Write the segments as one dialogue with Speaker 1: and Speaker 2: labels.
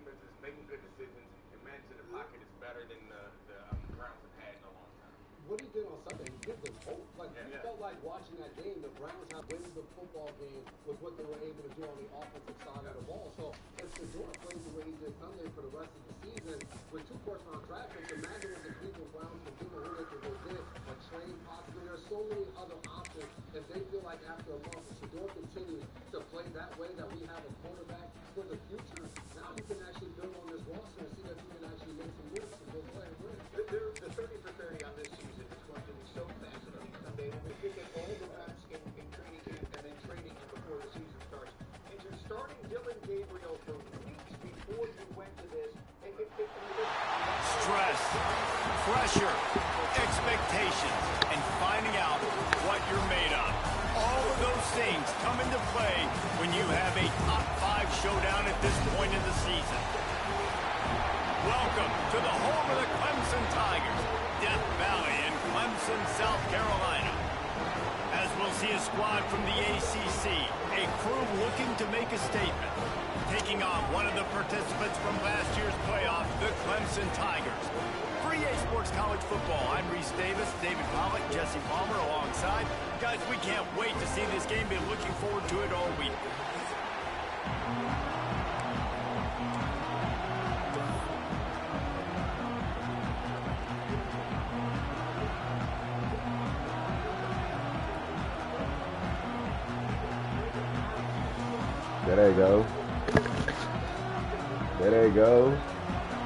Speaker 1: defense is making good decisions and managing the pocket is better than the Browns have had in a long time.
Speaker 2: What he did on Sunday, he gives them hope. Like, you felt like watching that game, the Browns have winning the football game was what they were able to do on the offensive side of the ball. So if Shador plays the way he did Sunday for the rest of the season with 2 first-round draft picks, imagine what the Cleveland Browns can do and who they can go get, a trade possibly. There's so many other options. If they feel like after a month, if Shador continues to play that way, that we have a quarterback for the future, now you can actually build on this roster and see that you can actually make some moves to go play and win.
Speaker 3: The 30 for 30 on this season is going to be so fascinating someday. We'll pick at all the reps in training camp and then trading him before the season starts. And you're starting Dylan Gabriel for weeks before you went to this.
Speaker 4: Stress, pressure, expectations, and finding out what you're made of. All of those things come into play when you have a top 5 showdown at this point in the season. Welcome to the home of the Clemson Tigers, Death Valley in Clemson, South Carolina. As we'll see a squad from the ACC, a crew looking to make a statement, taking on one of the participants from last year's playoff, the Clemson Tigers. For EA Sports College Football, I'm Reese Davis, David Pollock, Jesse Palmer alongside. Guys, we can't wait to see this game. Been looking forward to it all week.
Speaker 5: There they go. There they go.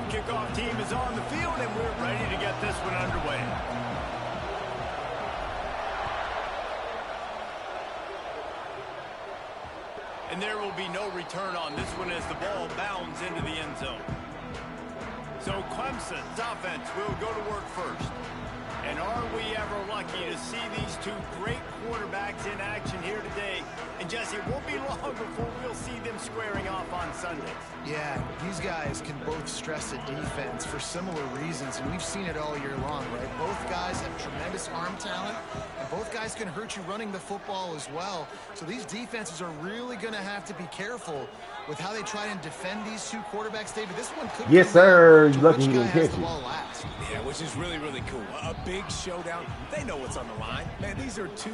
Speaker 4: Kickoff team is on the field, and we're ready to get this one underway. And there will be no return on this one as the ball bounds into the end zone. So Clemson's offense will go to work first. And are we ever lucky to see these 2 great quarterbacks in action here today? And Jesse, it won't be long before we'll see them squaring off on Sundays.
Speaker 6: Yeah, these guys can both stress the defense for similar reasons, and we've seen it all year long, right? Both guys have tremendous arm talent, and both guys can hurt you running the football as well. So these defenses are really going to have to be careful with how they try and defend these 2 quarterbacks. David, this one could
Speaker 5: yes, sir. You lucky you didn't catch it.
Speaker 7: Yeah, which is really, really cool. A big showdown. They know what's on the line. Man, these are 2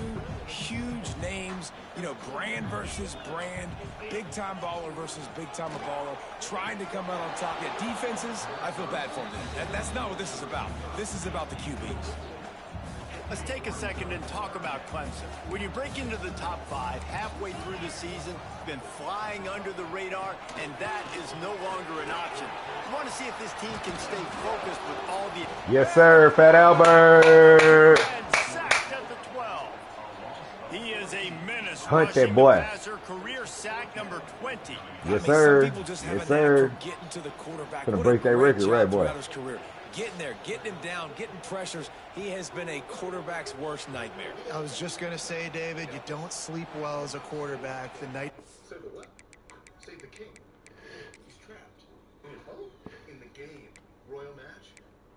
Speaker 7: huge names. You know, brand versus brand. Big-time baller versus big-time baller. Trying to come out on top. Yeah, defenses, I feel bad for them. That's not what this is about. This is about the QBs.
Speaker 4: Let's take a second and talk about Clemson. When you break into the top 5 halfway through the season, been flying under the radar, and that is no longer an option. You want to see if this team can stay focused with all the...
Speaker 5: Yes, sir, Fat Albert.
Speaker 4: And sacked at the 12. He is a menace.
Speaker 5: Hunt that boy.
Speaker 4: Passer, career sack number 20.
Speaker 5: Yes, sir.
Speaker 7: Some people just have
Speaker 5: Yes,
Speaker 7: a knack
Speaker 5: sir.
Speaker 7: for getting to the quarterback.
Speaker 5: Gonna
Speaker 7: What
Speaker 5: break
Speaker 7: a
Speaker 5: that
Speaker 7: great
Speaker 5: record,
Speaker 7: job
Speaker 5: right, boy?
Speaker 7: throughout his career. Getting there, getting him down, getting pressures. He has been a quarterback's worst nightmare.
Speaker 6: I was just going to say, David, you don't sleep well as a quarterback the night.
Speaker 3: Save the what? Save the king. He's trapped. In his home? In the game. Royal match?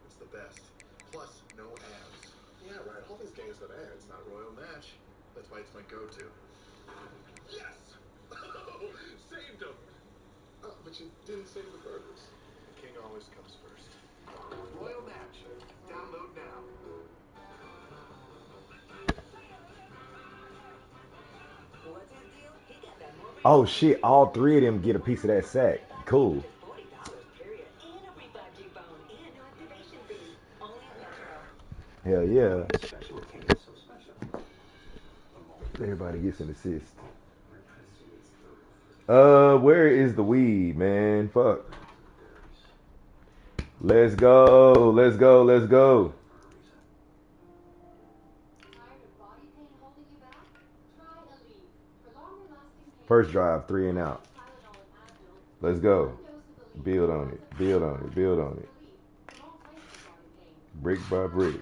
Speaker 3: It's the best. Plus, no ads. Yeah, right. All these games have ads, not royal match. That's why it's my go-to. Yes! Saved him! Oh, but you didn't save the burgers. The king always comes first. Royal match. Download now.
Speaker 5: Oh, shit. All 3 of them get a piece of that sack. Cool. Hell yeah. Everybody gets an assist. Where is the weed, man? Fuck. Let's go. Let's go. Let's go. First drive, 3 and out. Let's go. Build on it. Build on it. Build on it. Brick by brick.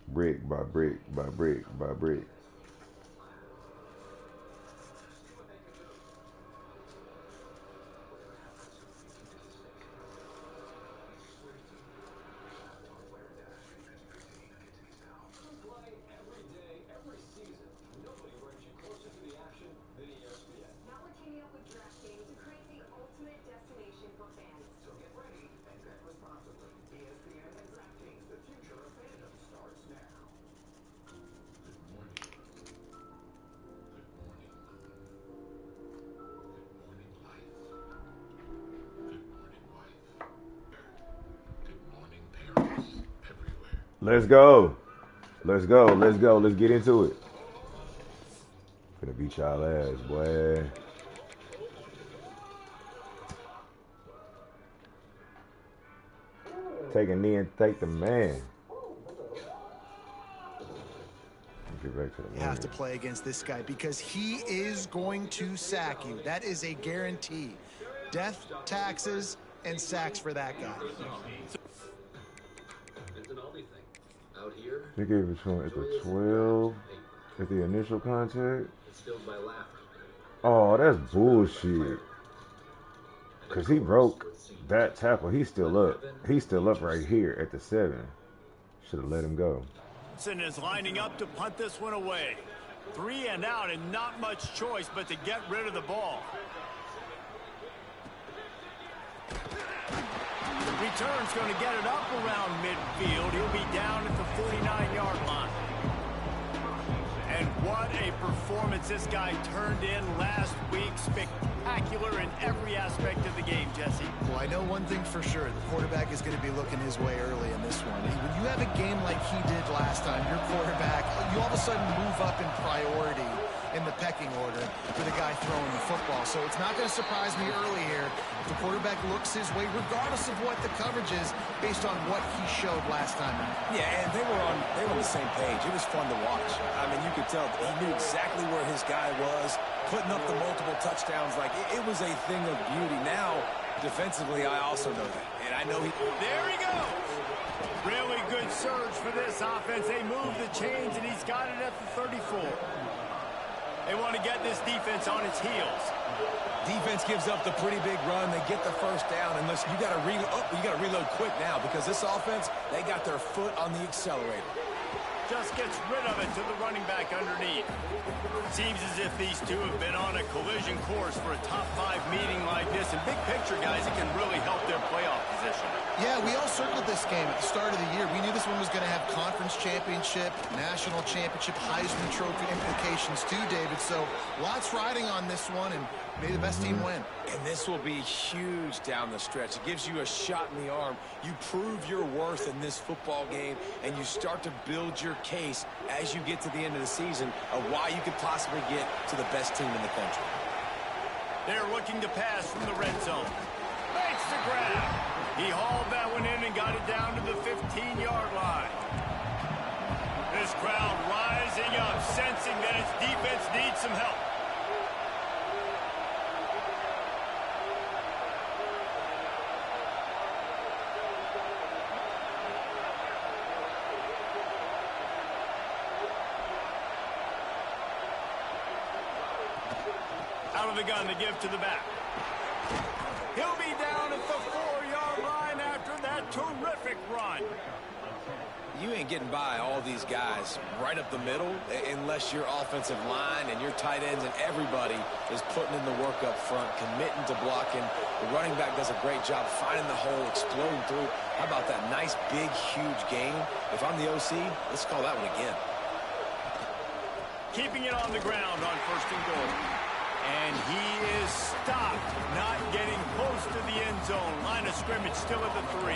Speaker 5: Brick by brick by brick by brick. Let's go. Let's go. Let's go. Let's get into it. Gonna beat y'all ass, boy. Take a knee and take the man. Get back to the
Speaker 6: You have to play against this guy because he is going to sack you. That is a guarantee. Death, taxes, and sacks for that guy.
Speaker 5: They gave it to him at the 12 at the initial contact. Oh, that's bullshit. Cause he broke that tackle. He's still up. He's still up right here at the 7. Should have let him go.
Speaker 4: Clemson is lining up to punt this one away. 3 and out and not much choice but to get rid of the ball. Return's going to get it up around midfield. He'll be down at the 49-yard line. And what a performance this guy turned in last week. Spectacular in every aspect of the game, Jesse.
Speaker 6: Well, I know one thing for sure. The quarterback is going to be looking his way early in this one. When you have a game like he did last time, your quarterback, you all of a sudden move up in priority in the pecking order for the guy throwing the football. So it's not going to surprise me early here if the quarterback looks his way, regardless of what the coverage is, based on what he showed last time.
Speaker 7: Yeah, and they were on the same page. It was fun to watch. I mean, you could tell he knew exactly where his guy was, putting up the multiple touchdowns. Like, it was a thing of beauty. Now, defensively, I also know that. And I know he...
Speaker 4: There he goes. Really good surge for this offense. They move the chains, and he's got it at the 34. They want to get this defense on its heels.
Speaker 7: Defense gives up the pretty big run. They get the first down. And listen, you got to reload quick now because this offense, they got their foot on the accelerator.
Speaker 4: Just gets rid of it to the running back underneath. Seems as if these two have been on a collision course for a top 5 meeting like this. And big picture, guys, it can really help their playoff position.
Speaker 6: Yeah, we all circled this game at the start of the year. We knew this one was going to have conference championship, national championship, Heisman Trophy implications too, David. So lots riding on this one, and may the best team win.
Speaker 7: And this will be huge down the stretch. It gives you a shot in the arm. You prove your worth in this football game, and you start to build your case as you get to the end of the season of why you could possibly get to the best team in the country.
Speaker 4: They're looking to pass from the red zone. Makes the grab. He hauled that one in and got it down to the 15-yard line. This crowd rising up, sensing that its defense needs some help. Out of the gun to give to the back. He'll be down at the 4-yard line after that terrific run.
Speaker 7: You ain't getting by all these guys right up the middle unless your offensive line and your tight ends and everybody is putting in the work up front, committing to blocking. The running back does a great job finding the hole, exploding through. How about that nice, big, huge game? If I'm the OC, let's call that one again.
Speaker 4: Keeping it on the ground on 1st and goal. And he is stopped, not getting close to the end zone. Line of scrimmage still at the 3.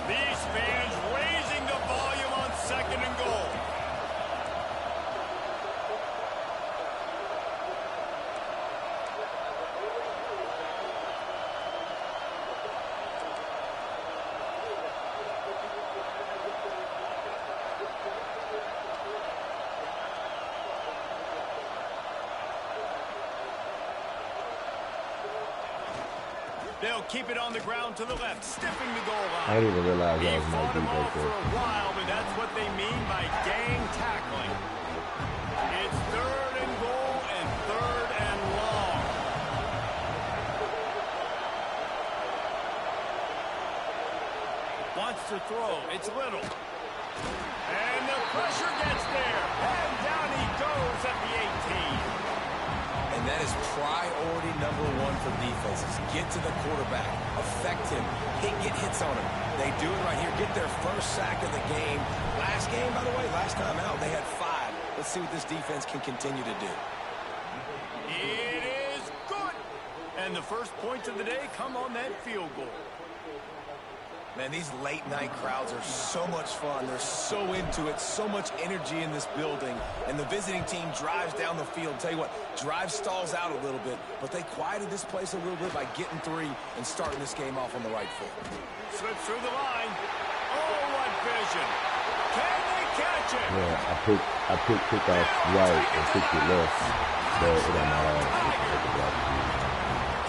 Speaker 4: These fans raising the volume on 2nd and goal. They'll keep it on the ground to the left, stiffing the goal line.
Speaker 5: I didn't even realize that
Speaker 4: He
Speaker 5: was my
Speaker 4: fought him
Speaker 5: deep
Speaker 4: off
Speaker 5: right
Speaker 4: for
Speaker 5: there.
Speaker 4: a while, but that's what they mean by gang tackling. It's 3rd and goal and 3rd and long. Wants to throw. It's Little. And the pressure gets there. And down he goes at the 18.
Speaker 7: And that is priority number 1 for defenses. Get to the quarterback, affect him, get hits on him. They do it right here, get their first sack of the game. Last game, by the way, last time out, they had 5. Let's see what this defense can continue to do.
Speaker 4: It is good. And the first points of the day come on that field goal.
Speaker 7: Man, these late-night crowds are so much fun. They're so into it, so much energy in this building. And the visiting team drives down the field. Tell you what, drive stalls out a little bit, but they quieted this place a little bit by getting 3 and starting this game off on the right foot.
Speaker 4: Slips through the line. Oh, what vision. Can they catch it?
Speaker 5: Yeah, I picked kickoff right and picked it left, but it don't matter.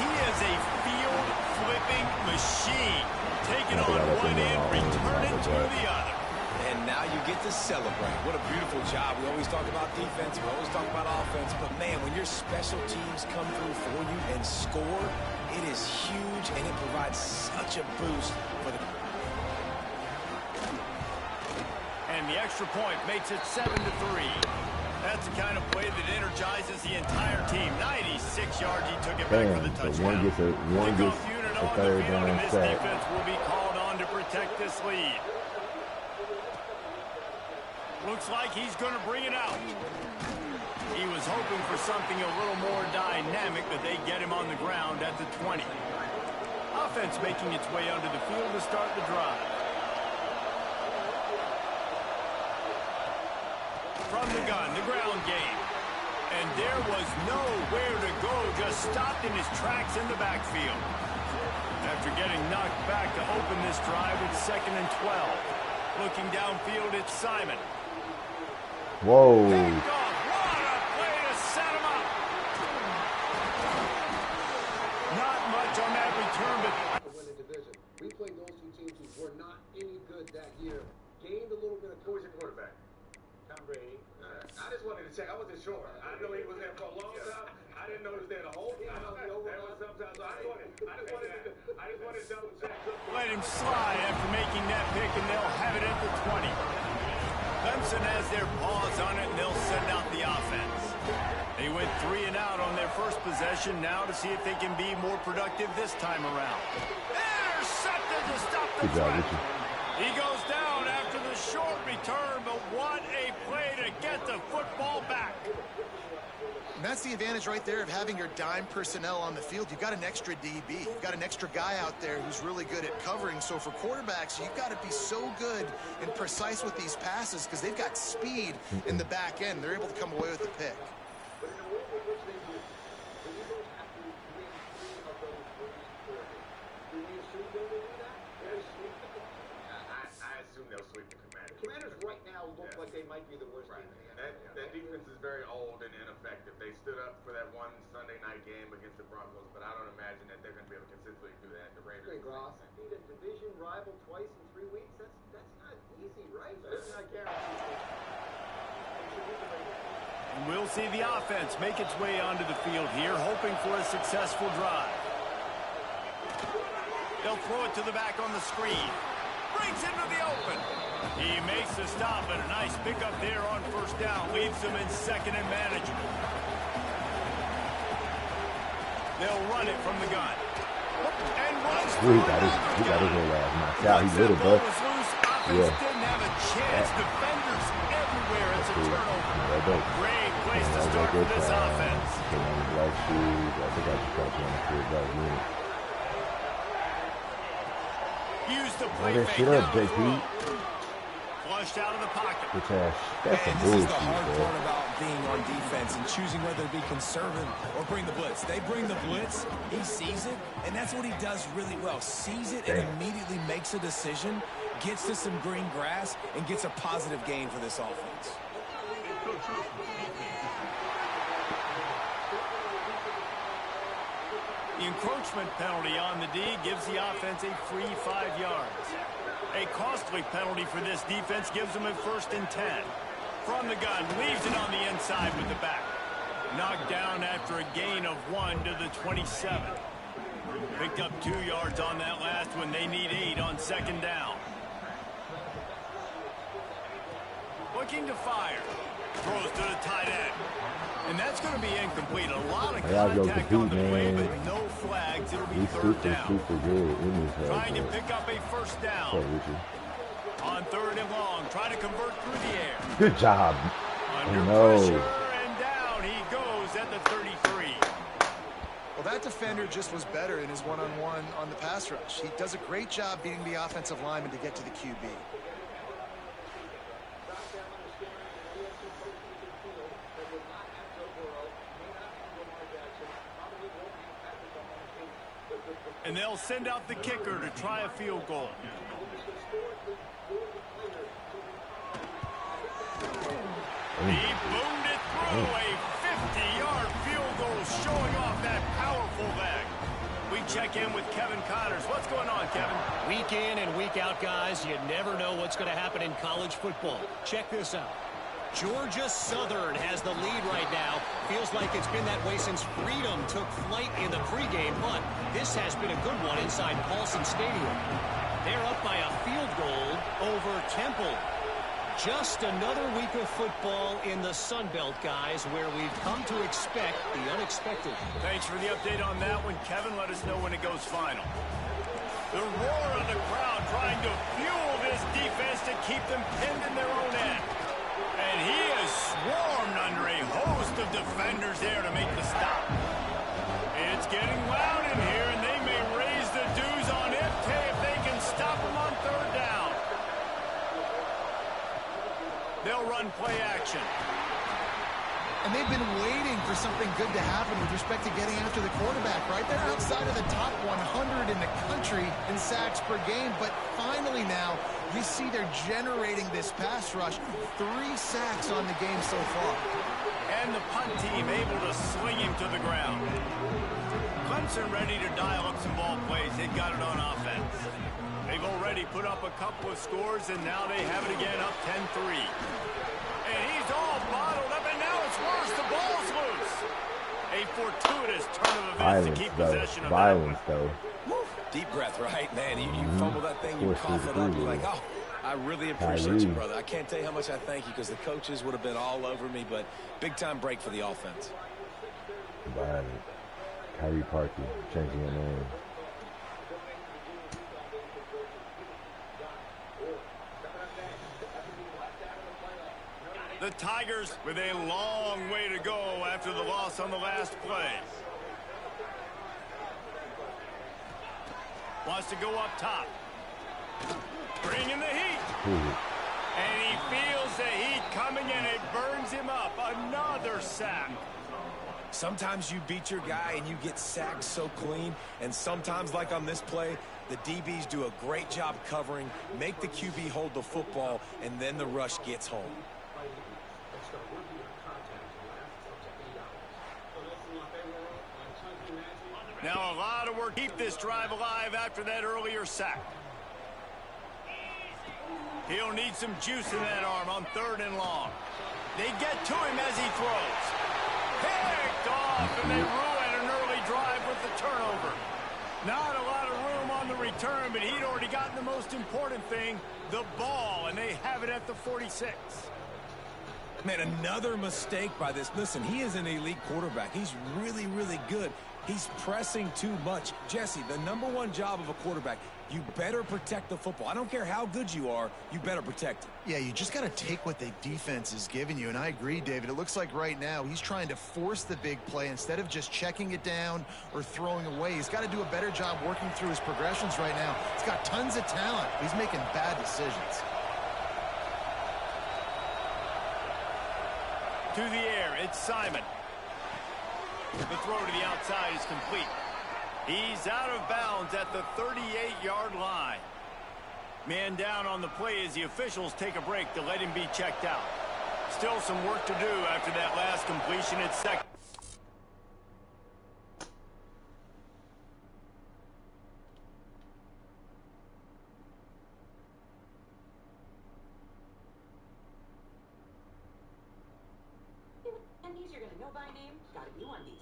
Speaker 4: He is a field-flipping machine. Take it on one end, return it to the other.
Speaker 7: And now you get to celebrate. What a beautiful job. We always talk about defense. We always talk about offense. But, man, when your special teams come through for you and score, it is huge, and it provides such a boost for the...
Speaker 4: And the extra point makes it 7-3. That's the kind of play that energizes the entire team. 96 yards, he took it back for the touchdown.
Speaker 5: One gets a third down
Speaker 4: this
Speaker 5: sack.
Speaker 4: Defense will be called on to protect this lead. Looks like he's going to bring it out. He was hoping for something a little more dynamic, but they get him on the ground at the 20. Offense making its way onto the field to start the drive. From the gun, the ground game. And there was nowhere to go, just stopped in his tracks in the backfield. After getting knocked back to open this drive, it's 2nd and 12. Looking downfield, it's Simon.
Speaker 5: Whoa.
Speaker 4: What a play to set him up. Not much on that return, but...
Speaker 2: win the division. We played those 2 teams who were not any good that year. Gained a little bit of...
Speaker 1: Who was your quarterback?
Speaker 2: Tom Brady.
Speaker 1: I just wanted to check. I wasn't sure. I know he was there for a long time. I didn't know he was there the whole time. There was sometimes. I just wanted to double check.
Speaker 4: Let him slide after making that pick, and they'll have it at the 20. Clemson has their paws on it, and they'll send out the offense. They went 3 and out on their first possession, now to see if they can be more productive this time around. Intercepted to stop the threat. He goes down after the short return, but what a play to get the football back.
Speaker 6: And that's the advantage right there of having your dime personnel on the field. You've got an extra DB. You've got an extra guy out there who's really good at covering. So for quarterbacks, you've got to be so good and precise with these passes because they've got speed in the back end. They're able to come away with the pick.
Speaker 2: But in the way in which they do, when you don't have to win 3 of those 3 quarters, do you assume they'll do that? They'll sweep the
Speaker 1: I assume they'll sweep the Commanders.
Speaker 2: Commanders right now look like they might be the worst team in the NFL.
Speaker 1: That defense is very old and ineffective. They stood up for that one Sunday night game against the Broncos, but I don't imagine that they're going to be able to consistently do that. The Raiders.
Speaker 2: Hey, Gross, beat a division rival twice in 3 weeks. That's not easy, right? That's not guaranteed.
Speaker 4: We'll see the offense make its way onto the field here, hoping for a successful drive. They'll throw it to the back on the screen. Breaks into the open. He makes the stop, and a nice pickup there on first down. Leaves them in 2nd and manageable. They'll run it from the gun. And runs through
Speaker 5: He got his little ass knocked out. He did it, bro.
Speaker 4: Yeah. Didn't have a chance. Defenders everywhere. It's a turnover. Great place to start for this offense.
Speaker 5: Black shoes. I think I just got one for a black unit.
Speaker 4: Use the play
Speaker 5: that
Speaker 4: fake
Speaker 5: shit up,
Speaker 4: down the
Speaker 5: JP.
Speaker 4: throw. Flushed out of the pocket.
Speaker 5: That's some
Speaker 7: And this
Speaker 5: bullshit,
Speaker 7: is the hard
Speaker 5: bro.
Speaker 7: part about being on defense and choosing whether to be conservative or bring the blitz. They bring the blitz, he sees it, and that's what he does really well. Sees it and immediately makes a decision, gets to some green grass, and gets a positive gain for this offense.
Speaker 4: The encroachment penalty on the D gives the offense a free 5 yards. A costly penalty for this defense gives them a 1st and 10. From the gun, leaves it on the inside with the back. Knocked down after a gain of 1 to the 27. Picked up 2 yards on that last one. They need 8 on 2nd down. Looking to fire. Throws to the tight end. And that's going to be incomplete. A lot of contact on the play, but no flags. It'll be 3rd down.
Speaker 5: Super good.
Speaker 4: Trying to pick up a 1st down. On 3rd and long, trying to convert through the air.
Speaker 5: Good job.
Speaker 4: Under pressure, and down he goes at the 33.
Speaker 6: Well, that defender just was better in his one-on-one on the pass rush. He does a great job beating the offensive lineman to get to the QB.
Speaker 4: And they'll send out the kicker to try a field goal. He boomed it through a 50-yard field goal, showing off that powerful leg. We check in with Kevin Connors. What's going on, Kevin?
Speaker 8: Week in and week out, guys, you never know what's going to happen in college football. Check this out. Georgia Southern has the lead right now. Feels like it's been that way since freedom took flight in the pregame, but this has been a good one inside Paulson Stadium. They're up by a field goal over Temple. Just another week of football in the Sun Belt, guys, where we've come to expect the unexpected.
Speaker 4: Thanks for the update on that one, Kevin. Let us know when it goes final. The roar of the crowd trying to fuel this defense to keep them pinned in their own end. And he is swarmed under a host of defenders there to make the stop. It's getting loud in here, and they may raise the dues on FT if they can stop him on third down. They'll run play action.
Speaker 6: And they've been waiting for something good to happen with respect to getting after the quarterback, right? They're outside of the top 100 in the country in sacks per game, but finally now you see they're generating this pass rush. 3 sacks on the game so far.
Speaker 4: And the punt team able to sling him to the ground. Clemson ready to dial up some ball plays. They've got it on offense. They've already put up a couple of scores, and now they have it again, up 10-3. And he's all bottled up, and now it's worse. The ball's loose. A fortuitous turn of events to keep possession of
Speaker 5: Violence, though.
Speaker 7: Deep breath, right? Man, you fumble that thing, you cough it up, you're like, oh, I really appreciate you, brother. I can't tell you how much I thank you because the coaches would have been all over me, but big-time break for the offense.
Speaker 5: Violent. Kyrie Parker changing your name.
Speaker 4: The Tigers with a long way to go after the loss on the last play. Wants to go up top. Bringing the heat. And he feels the heat coming and it burns him up. Another sack.
Speaker 7: Sometimes you beat your guy and you get sacked so clean, and sometimes, like on this play, the DBs do a great job covering, make the QB hold the football, and then the rush gets home.
Speaker 4: Now a lot of work to keep this drive alive after that earlier sack. He'll need some juice in that arm on 3rd and long. They get to him as he throws. Picked off, and they ruin an early drive with the turnover. Not a lot of room on the return, but he'd already gotten the most important thing, the ball, and they have it at the 46.
Speaker 7: Man, another mistake by this. Listen, he is an elite quarterback. He's really, really good. He's pressing too much. Jesse, the #1 job of a quarterback, you better protect the football. I don't care how good you are, you better protect it.
Speaker 6: Yeah, you just got to take what the defense is giving you, and I agree, David. It looks like right now he's trying to force the big play instead of just checking it down or throwing away. He's got to do a better job working through his progressions right now. He's got tons of talent. He's making bad decisions.
Speaker 4: To the air, it's Simon. The throw to the outside is complete. He's out of bounds at the 38-yard line. Man down on the play as the officials take a break to let him be checked out. Still some work to do after that last completion at second.
Speaker 9: And these you're going to know by name, gotta be Wendy's.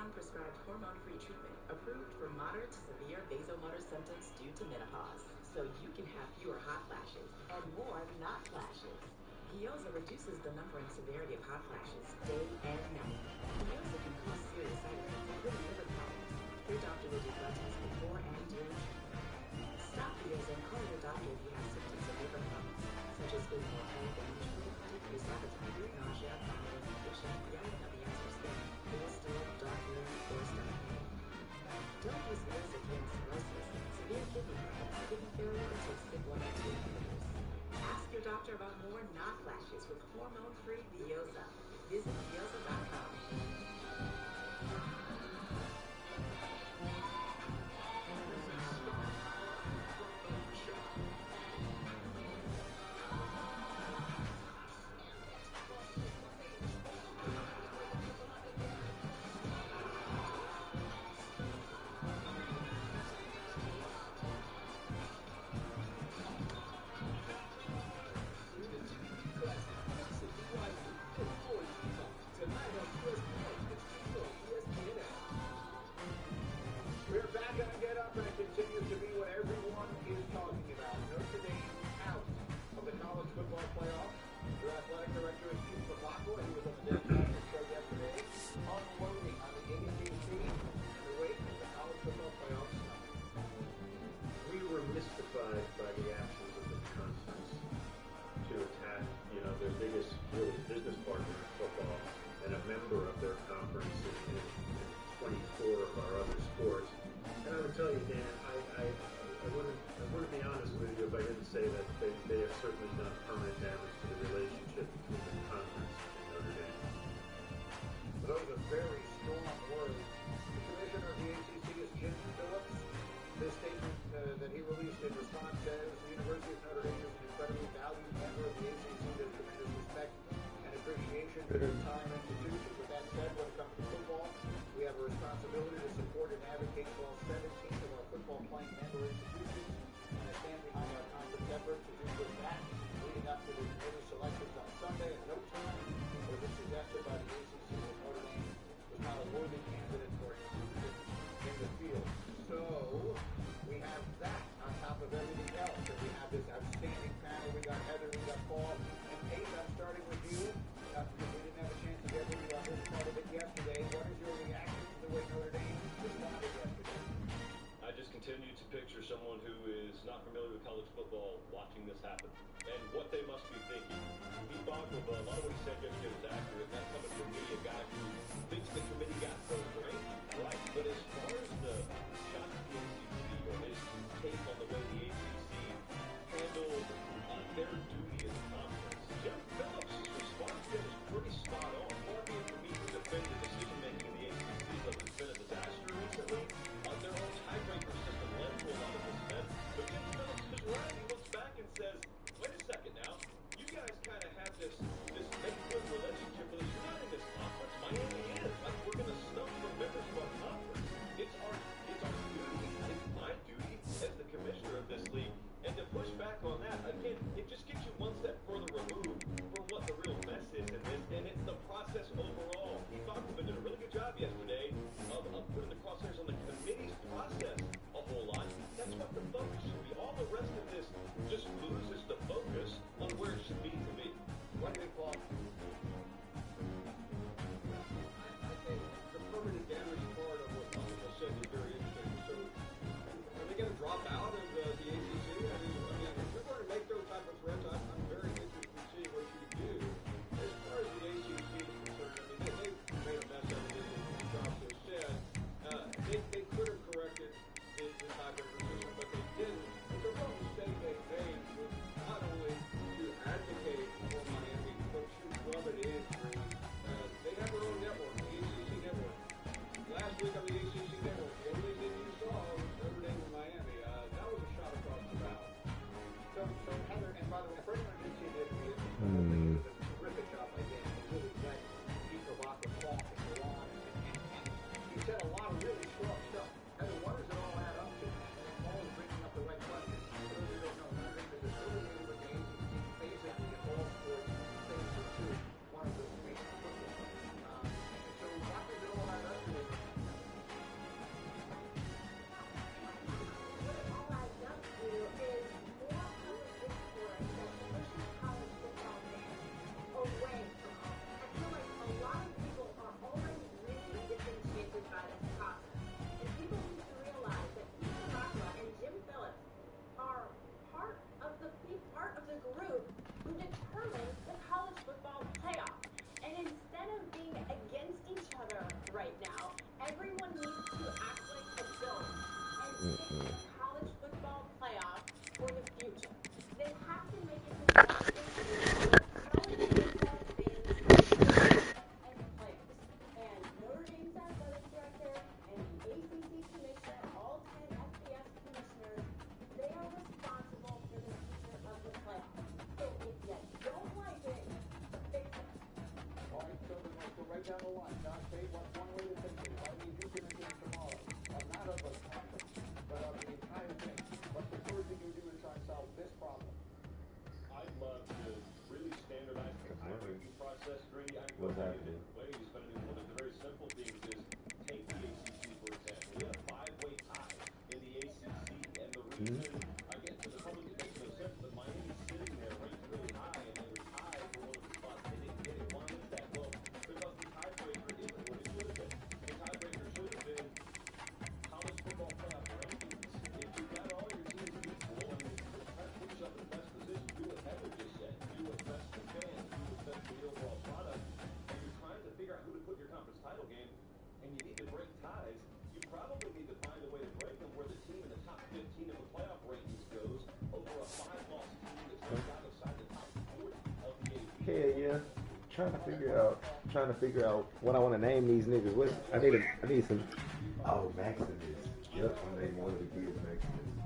Speaker 9: non-prescribed hormone-free treatment approved for moderate to severe vasomotor symptoms due to menopause, so you can have fewer hot flashes and more not flashes. Gyoza reduces the number and severity of hot flashes day and night. Gyoza can cause serious side effects, including liver problems. Your doctor will do blood tests before and during treatment. Stop Gyoza and call your doctor if you have symptoms of liver problems, such as feeling lightheaded, damaged food, decreased appetite, nausea, vomiting, confusion, yelling of the eyes or skin, pale stool, dark urine, or stomach pain. Don't use Gyoza if you have cirrhosis, severe kidney problems, kidney failure, or toxic blood inhibitors. Ask your doctor about more not flashes with hormone-free Gyoza. Visit Gyoza.com.
Speaker 1: We're back on Get Up, and it continues to be what everyone is talking about. Notre Dame out of the college football playoff. Their athletic director is Keith McLaughlin. He was on the Dan Patrick show yesterday, unloading on the ACC in the wake of the college football playoffs.
Speaker 10: We were mystified by the actions of the conference to attack, their biggest really business partner in football and a member of their conference in 24 of our other sports. And I would tell you, Dan, I wouldn't be honest with you if I didn't say that they have certainly done permanent damage to the relationship between the conference and Notre Dame.
Speaker 1: Those are very strong words. The commissioner of the ACC is Jim Phillips. This statement that he released in response says the University of Notre Dame is an incredibly valued member of the ACC. There's tremendous respect and appreciation for their entire institution. With that said, when it comes to football, we have a responsibility to support and advocate for all 17 of our football playing member institutions, and I stand behind our conference effort to do just that. Leading up to the committee selections on Sunday, at no time was it suggested by the ACC that Notre Dame was not a worthy candidate for inclusion in the field. So we have that on top of everything else, and we have this outstanding panel. We got Heather, we got Paul, and Paige. I'm starting with you. We didn't have a chance to get with you on this part of it yesterday. What is your reaction to the way Notre Dame responded yesterday?
Speaker 11: I just continue to picture someone who is not familiar with college football watching this happen and what they must be thinking. Pete Boggleba, a lot of what he said yesterday was accurate. And that's coming from me, a guy who thinks the committee got things right. But as far as the shot to the ACC or his take on the way the ACC handled their duty as a conference, Jim Phillips' response to it is pretty spot on. Far be it for me to defend the decision-making of the ACC, but it's been a disaster recently. Their own tiebreaker system led to a lot of this mess. But Jim Phillips is right. He looks back and says, wait a second now. You guys kind of have this make-good relationship
Speaker 9: for the future. They have to make it to and the players. And Notre Dame's athletic director and the ACC commissioner, all 10 FBS commissioners, they are responsible for the future of the playoffs. So if you don't like it, fix it.
Speaker 1: All right, so let's go right down the line. Josh Pate, what's one way to fix it? I mean, you can fix it tomorrow. Not of a conference, but of the entire thing. What's the first thing you do to try and solve this problem?
Speaker 11: I'd love to really standardize the tie-breaking process during the
Speaker 5: What's happening?
Speaker 11: ways, but I mean, one of the very simple things is take the ACC, for example. We had a 5-way tie in the ACC, and the reason, again, to the public, it makes no sense, but Miami's sitting there ranked really high, and they were tied for one of the spots. They didn't get it. Why is that? Well, because the tiebreaker isn't what it should have been. The tiebreaker should have been college football playoff rankings. If you've got all your teams equal, I mean, try to put yourself in the best position. Do what Heather just said. Do what's best for fans. Do what's best for the overall product. And you're trying to figure out who to put in your conference title game, and you need to break ties. You probably need to find a way to break them where the team in the top 15 of the playoff rankings goes over a 5-loss team that's ranked outside the top 40 of the AP.
Speaker 5: Hell yeah. Trying to figure out what I want to name these niggas. I need some. Oh, Maximus. Yep, I'm naming one of the kids Maximus.